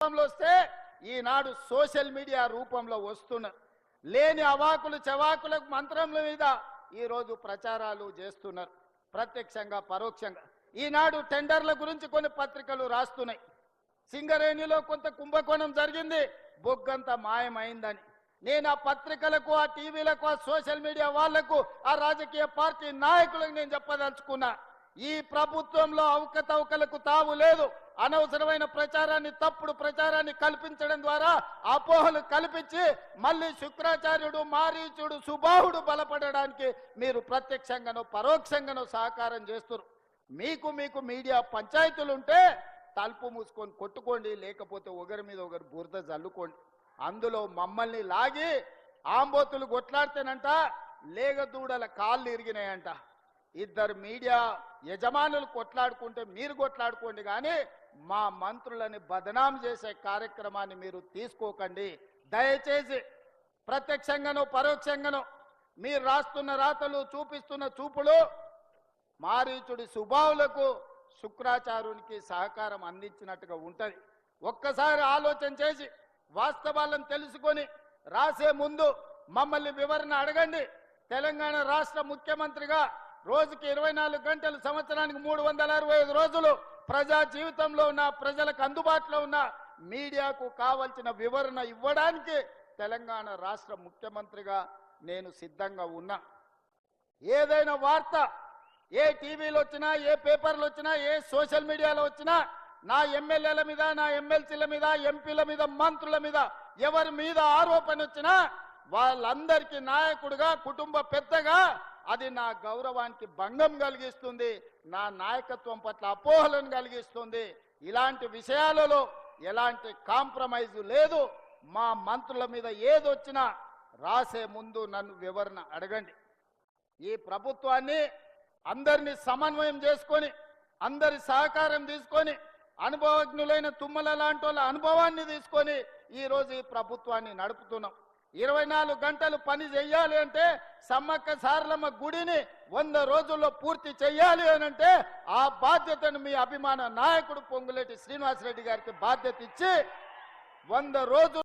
రూపంలో వస్తే ఈనాడు social media రూపంలో వస్తున్నారు. లేని అవాకులు చవాకులకు మంత్రముల మీద ఈరోజు ప్రచారాలు చేస్తున్నారు, ప్రత్యక్షంగా పరోక్షంగా. ఈనాడు టెండర్ల గురించి కొన్ని పత్రికలు రాస్తున్నాయి. సింగరేణిలో కొంత కుంభకోణం జరిగింది, బొగ్గంత మాయమైందని. నేను ఆ పత్రికలకు, ఆ టీవీలకు, ఆ సోషల్ మీడియా వాళ్లకు, ఆ రాజకీయ పార్టీ నాయకులకు నేను చెప్పదలుచుకున్నా, ఈ ప్రభుత్వంలో అవకతవకలకు తావు లేదు. అనవసరమైన ప్రచారాన్ని, తప్పుడు ప్రచారాన్ని కల్పించడం ద్వారా అపోహలు కల్పించి మళ్ళీ శుక్రాచార్యుడు, మారీచుడు, సుబాహుడు బలపడడానికి మీరు ప్రత్యక్షంగానో పరోక్షంగానో సహకారం చేస్తున్నారు. మీకు మీడియా పంచాయతీలుంటే తలుపు మూసుకొని కొట్టుకోండి, లేకపోతే ఒకరి మీద ఒకరు బురద జల్లుకోండి. అందులో మమ్మల్ని లాగి ఆంబోతులు కొట్లాడితేనంట లేగదూడల కాళ్ళు ఇరిగినాయంట. ఇద్దరు మీడియా యజమానులు కొట్లాడుకుంటే మీరు కొట్లాడుకోండి, కానీ మా మంత్రులని బదనాం చేసే కార్యక్రమాన్ని మీరు తీసుకోకండి. దయచేసి ప్రత్యక్షంగానో పరోక్షంగానో మీరు రాస్తున్న రాతలు, చూపిస్తున్న చూపులు మారీచుడి సుబావులకు, శుక్రాచార్యునికి సహకారం అందించినట్టుగా ఉంటుంది. ఒక్కసారి ఆలోచన చేసి వాస్తవాలను తెలుసుకొని రాసే ముందు మమ్మల్ని వివరణ అడగండి. తెలంగాణ రాష్ట్ర ముఖ్యమంత్రిగా రోజుకి 24 గంటలు, సంవత్సరానికి 365 రోజులు ప్రజా జీవితంలో ఉన్న, ప్రజలకు అందుబాటులో ఉన్న మీడియాకు కావలసిన వివరణ ఇవ్వడానికి తెలంగాణ రాష్ట్ర ముఖ్యమంత్రిగా నేను సిద్ధంగా ఉన్నా. ఏదైనా వార్త ఏ టీవీలో వచ్చినా, ఏ పేపర్లు వచ్చినా, ఏ సోషల్ మీడియాలో వచ్చినా నా ఎమ్మెల్యేల మీద, నా ఎమ్మెల్సీల మీద, ఎంపీల మీద, మంత్రుల మీద ఎవరి మీద ఆరోపణ వచ్చినా వాళ్ళందరికీ నాయకుడిగా, కుటుంబ పెద్దగా అది నా గౌరవానికి భంగం కలిగిస్తుంది, నా నాయకత్వం పట్ల అపోహలను కలిగిస్తుంది. ఇలాంటి విషయాలలో ఎలాంటి కాంప్రమైజ్ లేదు. మా మంత్రుల మీద ఏదొచ్చినా రాసే ముందు నన్ను వివరణ అడగండి. ఈ ప్రభుత్వాన్ని అందరినీ సమన్వయం చేసుకొని, అందరి సహకారం తీసుకొని, అనుభవజ్ఞులైన తుమ్మల లాంటి వాళ్ళ అనుభవాన్ని తీసుకొని ఈరోజు ఈ ప్రభుత్వాన్ని నడుపుతున్నాం. 24 గంటలు పని చెయ్యాలి అంటే, సమ్మక్క సారలమ్మ గుడిని 100 రోజుల్లో పూర్తి చెయ్యాలి అని అంటే ఆ బాధ్యతను మీ అభిమాన నాయకుడు పొంగులేటి శ్రీనివాసరెడ్డి గారికి బాధ్యత ఇచ్చి 100 రోజులు